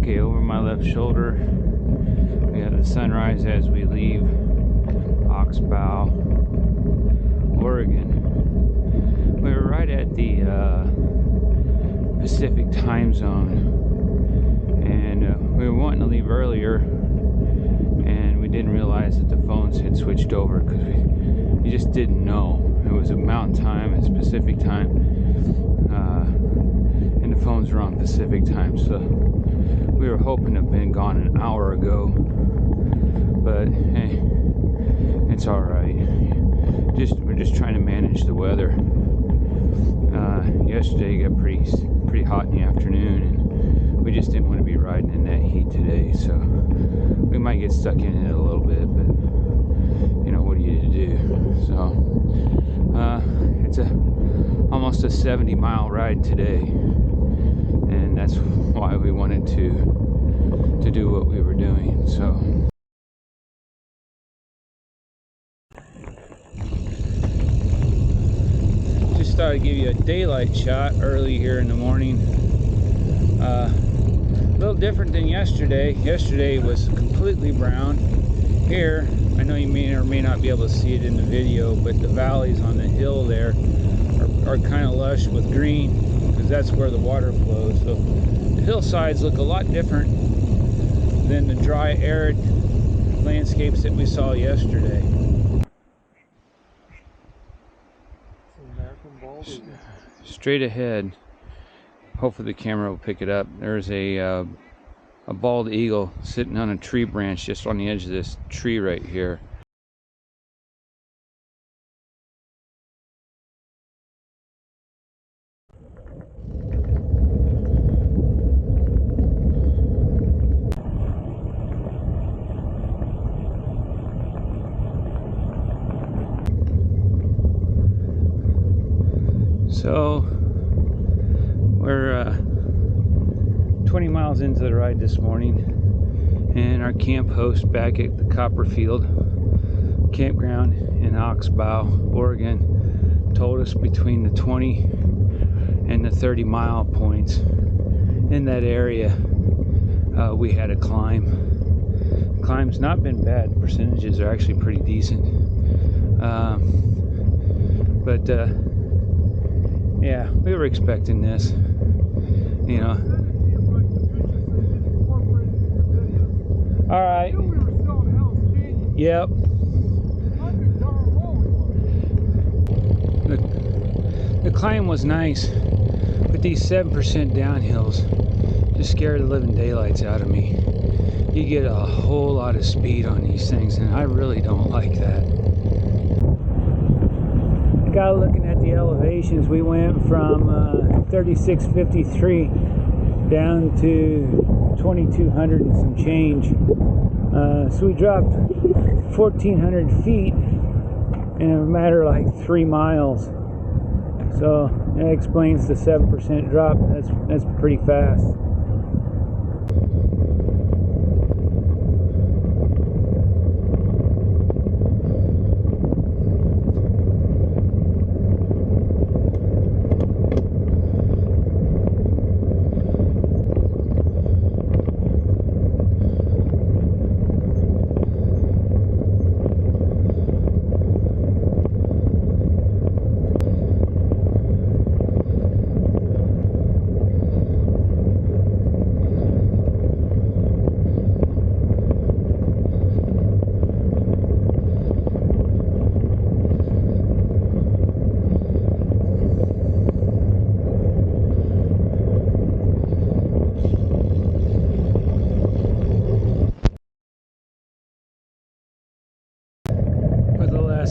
Okay, over my left shoulder, we have the sunrise as we leave Oxbow, Oregon. We were right at the Pacific time zone, and we were wanting to leave earlier, and we didn't realize that the phones had switched over because we just didn't know. It was a mountain time, it's Pacific time, and the phones were on Pacific time, so we were hoping to have been gone an hour ago, but hey, it's all right. We're just trying to manage the weather. Yesterday it got pretty hot in the afternoon, and we just didn't want to be riding in that heat today, so we might get stuck in it a little bit, but you know, what are you to do? So it's almost a 70-mile ride today, and that's why we wanted to do what we were doing. So just thought I'd give you a daylight shot early here in the morning. A little different than yesterday. Yesterday was completely brown. Here, I know you may or may not be able to see it in the video, but the valleys on the hill there are kind of lush with green, because that's where the water flows. So the hillsides look a lot different than the dry, arid landscapes that we saw yesterday. Straight ahead, hopefully the camera will pick it up, there's a bald eagle sitting on a tree branch just on the edge of this tree right here. So we're 20 miles into the ride this morning, and our camp host back at the Copperfield campground in Oxbow, Oregon, told us between the 20 and the 30-mile points in that area we had a climb. Climb's not been bad. Percentages are actually pretty decent, but yeah, we were expecting this, you know. All right. Yep. The climb was nice, but these 7% downhills just scared the living daylights out of me. You get a whole lot of speed on these things, and I really don't like that. The guy looking at the elevations, we went from 3653 down to 2200 and some change. So we dropped 1400 feet in a matter of like 3 miles. So that explains the 7% drop. That's pretty fast.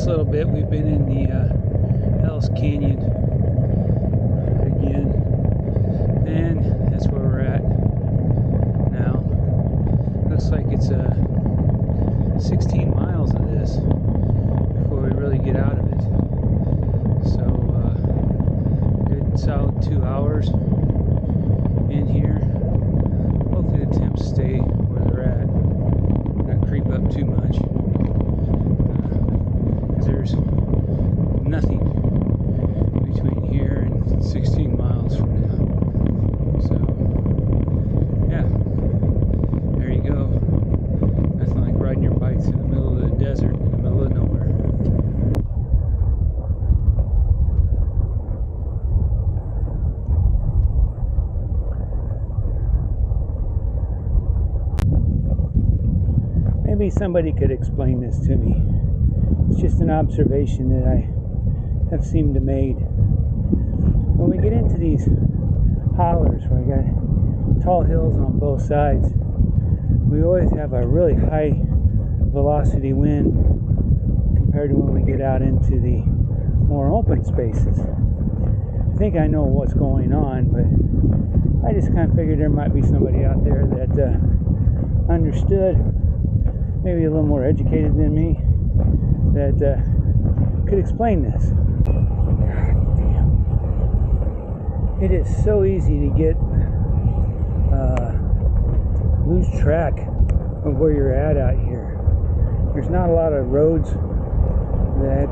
Little bit we've been in the Hell's Canyon again, and that's where we're at now. Looks like it's 16 miles of this before we really get out of it, so good solid 2 hours in here. Hopefully the temps stay where they're at, not creep up too much. There's nothing maybe somebody could explain this to me. It's just an observation that I have seemed to made. When we get into these hollers where we got tall hills on both sides, we always have a really high velocity wind compared to when we get out into the more open spaces. I think I know what's going on, but I just kind of figured there might be somebody out there that understood, maybe a little more educated than me, that could explain this. God damn. It is so easy to get lose track of where you're at out here. There's not a lot of roads that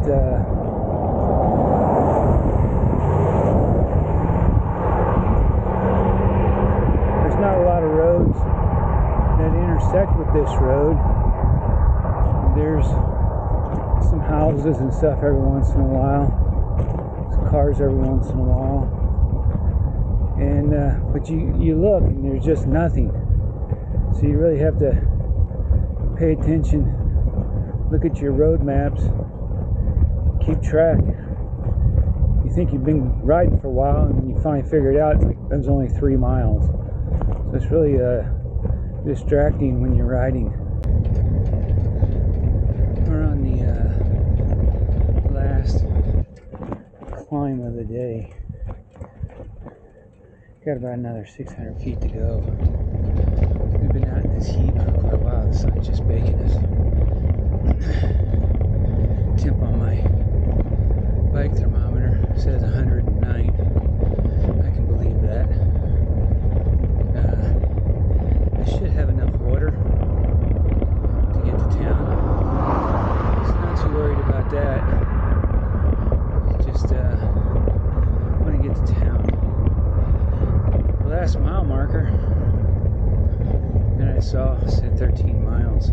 intersect with this road. There's some houses and stuff every once in a while, some cars every once in a while, and but you look and there's just nothing. So you really have to pay attention, look at your road maps, keep track. You think you've been riding for a while, and when you finally figure it out, it's like it was only 3 miles. So it's really distracting when you're riding. We're on the last climb of the day. Got about another 600 feet to go. We've been out in this heat for quite a while. The sun's just baking us. Temp on my bike thermometer says 109. I can believe that. I should have enough water to get to town. So not too worried about that. Just want to get to town. The last mile marker that I saw said 13 miles.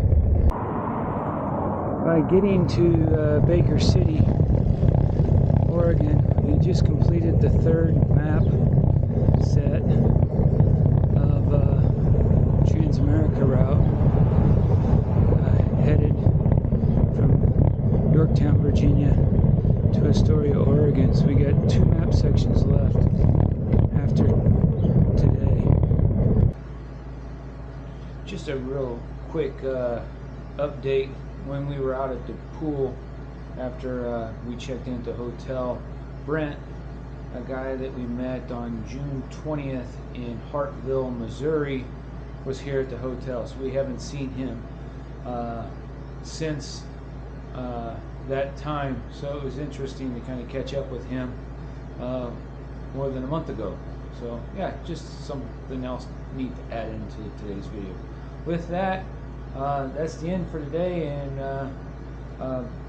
By getting to Baker City, Oregon, we just completed the 3rd map set of Trans-America route, headed from Yorktown, Virginia to Astoria, Oregon. So we got 2 map sections left after today. Just a real quick update. When we were out at the pool after we checked into the hotel, Brent, a guy that we met on June 20th in Hartville, Missouri, was here at the hotel. So we haven't seen him since that time. So it was interesting to kind of catch up with him more than a month ago. So yeah, just something else neat to add into today's video. With that, that's the end for today, and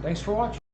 thanks for watching.